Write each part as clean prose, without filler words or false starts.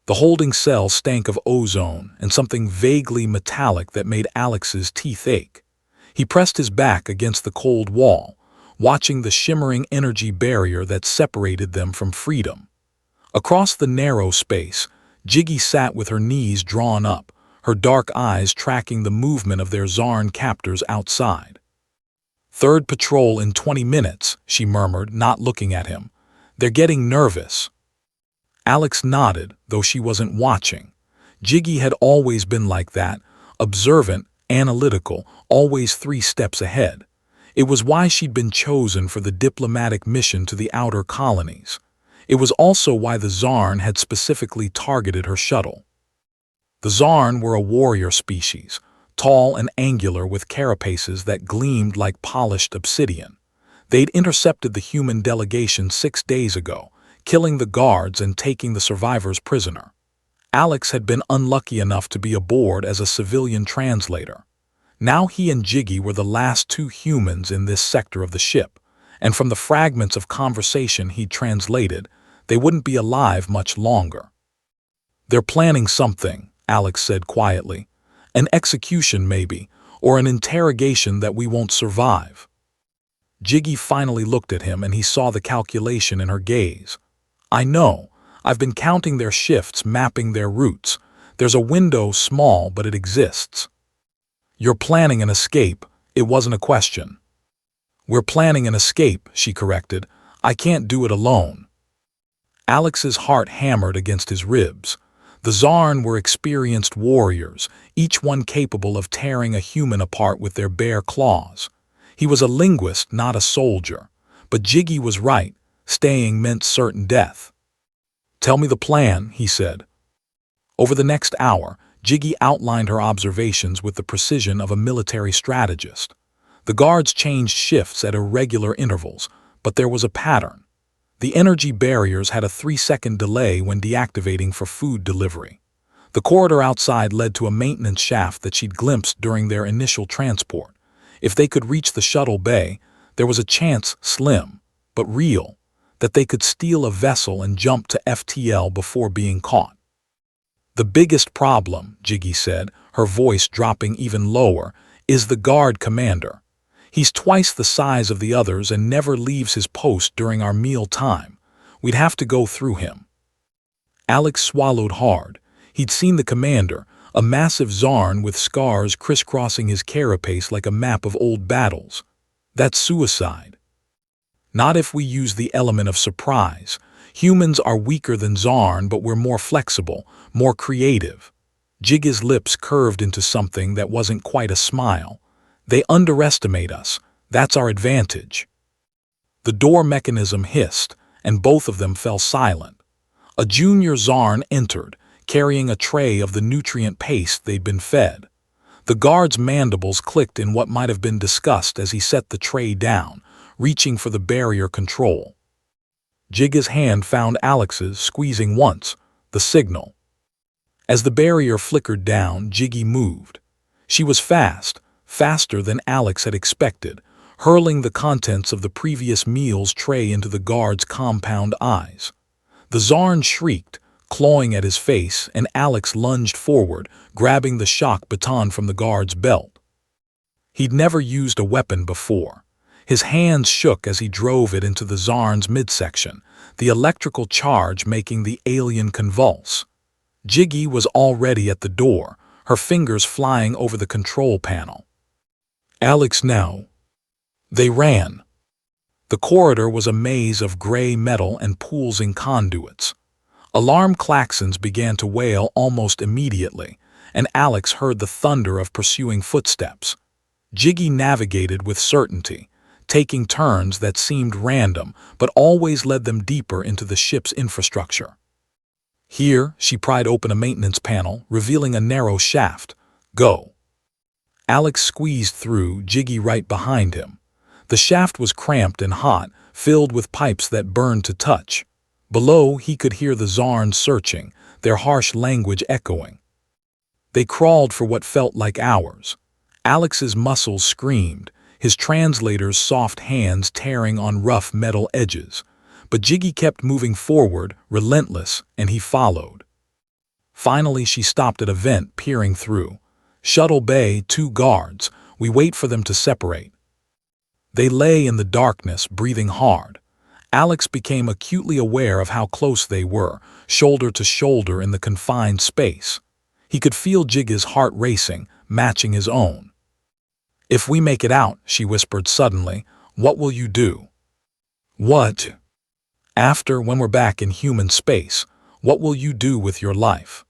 The holding cell stank of ozone and something vaguely metallic that made Alex's teeth ache. He pressed his back against the cold wall, watching the shimmering energy barrier that separated them from freedom. Across the narrow space, Jiggy sat with her knees drawn up, her dark eyes tracking the movement of their Zarn captors outside. "Third patrol in 20 minutes, she murmured, not looking at him. "They're getting nervous." Alex nodded, though she wasn't watching. Jiggy had always been like that, observant, analytical, always 3 steps ahead. It was why she'd been chosen for the diplomatic mission to the outer colonies. It was also why the Zarn had specifically targeted her shuttle. The Zarn were a warrior species, tall and angular with carapaces that gleamed like polished obsidian. They'd intercepted the human delegation 6 days ago, killing the guards and taking the survivors prisoner. Alex had been unlucky enough to be aboard as a civilian translator. Now he and Jiggy were the last 2 humans in this sector of the ship, and from the fragments of conversation he'd translated, they wouldn't be alive much longer. "They're planning something," Alex said quietly. "An execution maybe, or an interrogation that we won't survive." Jiggy finally looked at him and he saw the calculation in her gaze. "I know. I've been counting their shifts, mapping their routes. There's a window, small, but it exists." "You're planning an escape." It wasn't a question. "We're planning an escape," she corrected. "I can't do it alone." Alex's heart hammered against his ribs. The Zarn were experienced warriors, each one capable of tearing a human apart with their bare claws. He was a linguist, not a soldier. But Jiggy was right. Staying meant certain death. "Tell me the plan," he said. Over the next hour, Jiggy outlined her observations with the precision of a military strategist. The guards changed shifts at irregular intervals, but there was a pattern. The energy barriers had a 3-second delay when deactivating for food delivery. The corridor outside led to a maintenance shaft that she'd glimpsed during their initial transport. If they could reach the shuttle bay, there was a chance, slim, but real, that they could steal a vessel and jump to FTL before being caught. "The biggest problem," Jiggy said, her voice dropping even lower, "is the guard commander. He's twice the size of the others and never leaves his post during our meal time. We'd have to go through him." Alex swallowed hard. He'd seen the commander, a massive Zarn with scars crisscrossing his carapace like a map of old battles. That's suicide. "Not if we use the element of surprise. Humans are weaker than Zarn, but we're more flexible, more creative." Jiggy's lips curved into something that wasn't quite a smile. "They underestimate us. That's our advantage." The door mechanism hissed, and both of them fell silent. A junior Zarn entered, carrying a tray of the nutrient paste they'd been fed. The guard's mandibles clicked in what might have been disgust as he set the tray down, reaching for the barrier control. Jiggy's hand found Alex's, squeezing once, the signal. As the barrier flickered down, Jiggy moved. She was fast, faster than Alex had expected, hurling the contents of the previous meal's tray into the guard's compound eyes. The Zarn shrieked, clawing at his face, and Alex lunged forward, grabbing the shock baton from the guard's belt. He'd never used a weapon before. His hands shook as he drove it into the Zarn's midsection, the electrical charge making the alien convulse. Jiggy was already at the door, her fingers flying over the control panel. "Alex now." They ran. The corridor was a maze of gray metal and pools and conduits. Alarm klaxons began to wail almost immediately, and Alex heard the thunder of pursuing footsteps. Jiggy navigated with certainty, taking turns that seemed random but always led them deeper into the ship's infrastructure. Here, she pried open a maintenance panel, revealing a narrow shaft. "Go." Alex squeezed through, Jiggy right behind him. The shaft was cramped and hot, filled with pipes that burned to touch. Below, he could hear the Zarn searching, their harsh language echoing. They crawled for what felt like hours. Alex's muscles screamed, his translator's soft hands tearing on rough metal edges. But Jiggy kept moving forward, relentless, and he followed. Finally, she stopped at a vent, peering through. Shuttle bay, 2 guards. We wait for them to separate. They lay in the darkness, breathing hard. Alex became acutely aware of how close they were, shoulder to shoulder in the confined space. He could feel Jiggy's heart racing, matching his own. "If we make it out," she whispered suddenly, "what will you do?" "What?" "After, when we're back in human space, what will you do with your life?"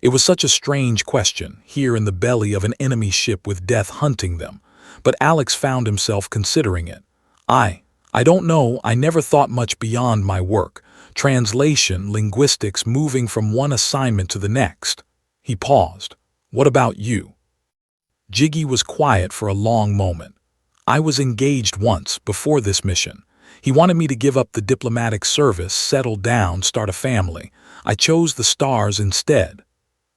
It was such a strange question, here in the belly of an enemy ship with death hunting them, but Alex found himself considering it. I don't know, I never thought much beyond my work. Translation, linguistics, moving from one assignment to the next. He paused. "What about you?" Jiggy was quiet for a long moment. "I was engaged once, before this mission. He wanted me to give up the diplomatic service, settle down, start a family. I chose the stars instead."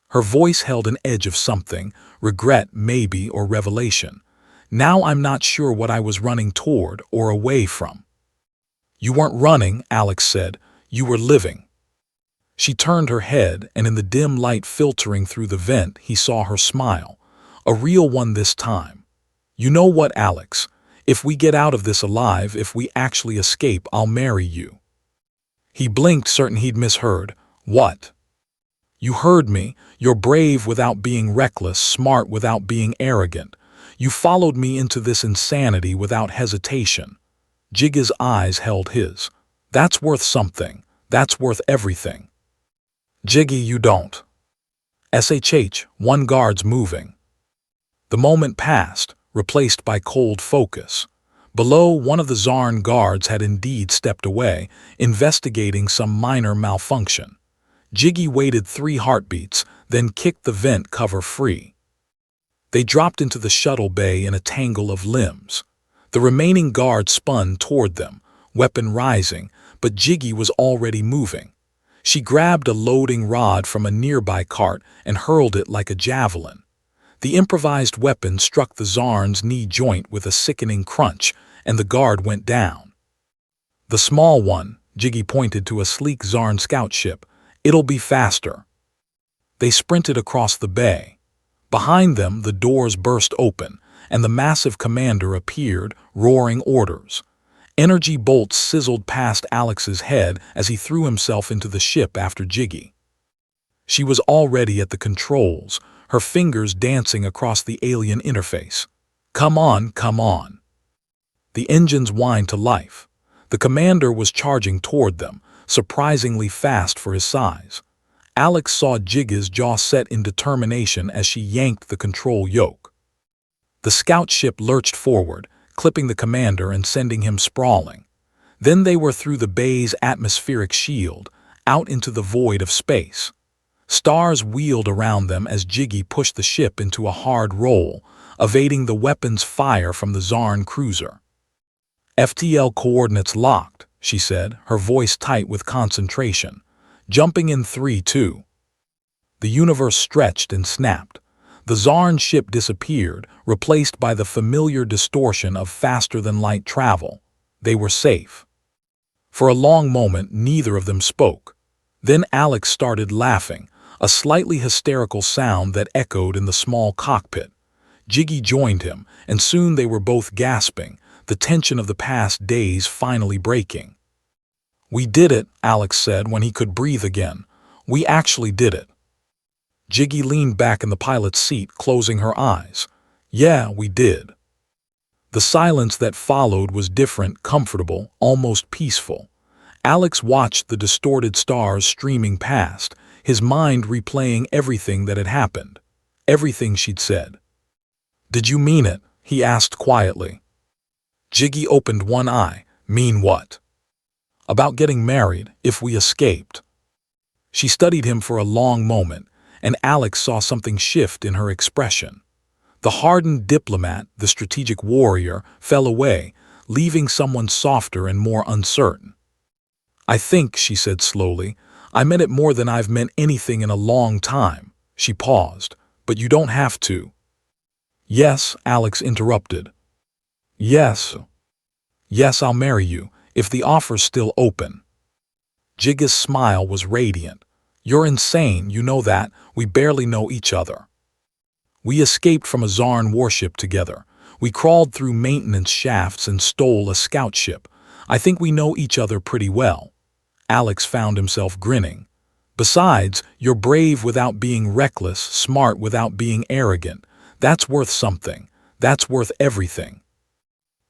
Her voice held an edge of something, regret maybe, or revelation. "Now I'm not sure what I was running toward or away from." "You weren't running," Alex said. "You were living." She turned her head, and in the dim light filtering through the vent, he saw her smile. A real one this time. "You know what, Alex? If we get out of this alive, if we actually escape, I'll marry you." He blinked, certain he'd misheard. "What?" "You heard me. You're brave without being reckless, smart without being arrogant. You followed me into this insanity without hesitation." Jiggy's eyes held his. "That's worth something. That's worth everything." "Jiggy, you don't." SHH, one guard's moving. The moment passed, replaced by cold focus. Below, one of the Zarn guards had indeed stepped away, investigating some minor malfunction. Jiggy waited 3 heartbeats, then kicked the vent cover free. They dropped into the shuttle bay in a tangle of limbs. The remaining guard spun toward them, weapon rising, but Jiggy was already moving. She grabbed a loading rod from a nearby cart and hurled it like a javelin. The improvised weapon struck the Zarn's knee joint with a sickening crunch, and the guard went down. "The small one," Jiggy pointed to a sleek Zarn scout ship. "It'll be faster." They sprinted across the bay. Behind them, the doors burst open, and the massive commander appeared, roaring orders. Energy bolts sizzled past Alex's head as he threw himself into the ship after Jiggy. She was already at the controls, her fingers dancing across the alien interface. "Come on, come on." The engines whined to life. The commander was charging toward them, surprisingly fast for his size. Alex saw Jiggy's jaw set in determination as she yanked the control yoke. The scout ship lurched forward, clipping the commander and sending him sprawling. Then they were through the bay's atmospheric shield, out into the void of space. Stars wheeled around them as Jiggy pushed the ship into a hard roll, evading the weapon's fire from the Zarn cruiser. "FTL coordinates locked," she said, her voice tight with concentration. "Jumping in 3, 2. The universe stretched and snapped. The Zarn ship disappeared, replaced by the familiar distortion of faster-than-light travel. They were safe. For a long moment, neither of them spoke. Then Alex started laughing, a slightly hysterical sound that echoed in the small cockpit. Jiggy joined him, and soon they were both gasping, the tension of the past days finally breaking. "We did it," Alex said when he could breathe again. "We actually did it." Jiggy leaned back in the pilot's seat, closing her eyes. "Yeah, we did." The silence that followed was different, comfortable, almost peaceful. Alex watched the distorted stars streaming past, his mind replaying everything that had happened, everything she'd said. "Did you mean it?" he asked quietly. Jiggy opened one eye. "Mean what?" "About getting married, if we escaped." She studied him for a long moment, and Alex saw something shift in her expression. The hardened diplomat, the strategic warrior, fell away, leaving someone softer and more uncertain. "I think," she said slowly, "I meant it more than I've meant anything in a long time." She paused. "But you don't have to." "Yes," Alex interrupted. "Yes. Yes, I'll marry you, if the offer's still open." Jiggy's smile was radiant. You're insane, you know that. We barely know each other. We escaped from a Zarn warship together. We crawled through maintenance shafts and stole a scout ship. I think we know each other pretty well. Alex found himself grinning. Besides, you're brave without being reckless, smart without being arrogant. That's worth something. That's worth everything.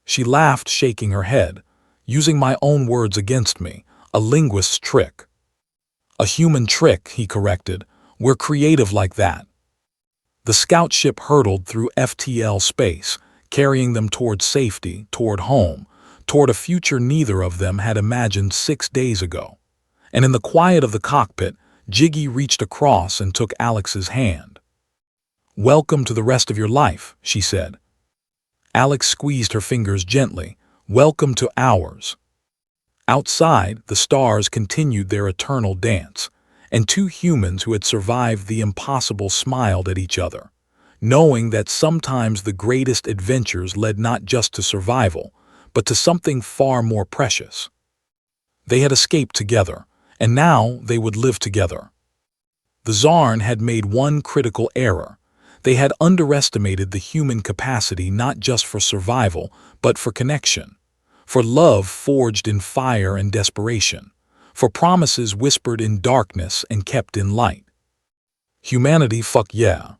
She laughed, shaking her head. Using my own words against me. A linguist's trick. A human trick, he corrected. We're creative like that. The scout ship hurtled through FTL space, carrying them toward safety, toward home, toward a future neither of them had imagined 6 days ago. And in the quiet of the cockpit, Jiggy reached across and took Alex's hand. "Welcome to the rest of your life," she said. Alex squeezed her fingers gently. "Welcome to ours." Outside, the stars continued their eternal dance, and two humans who had survived the impossible smiled at each other, knowing that sometimes the greatest adventures led not just to survival, but to something far more precious. They had escaped together, and now they would live together. The Zarn had made one critical error. They had underestimated the human capacity not just for survival, but for connection, for love forged in fire and desperation, for promises whispered in darkness and kept in light. Humanity, fuck yeah.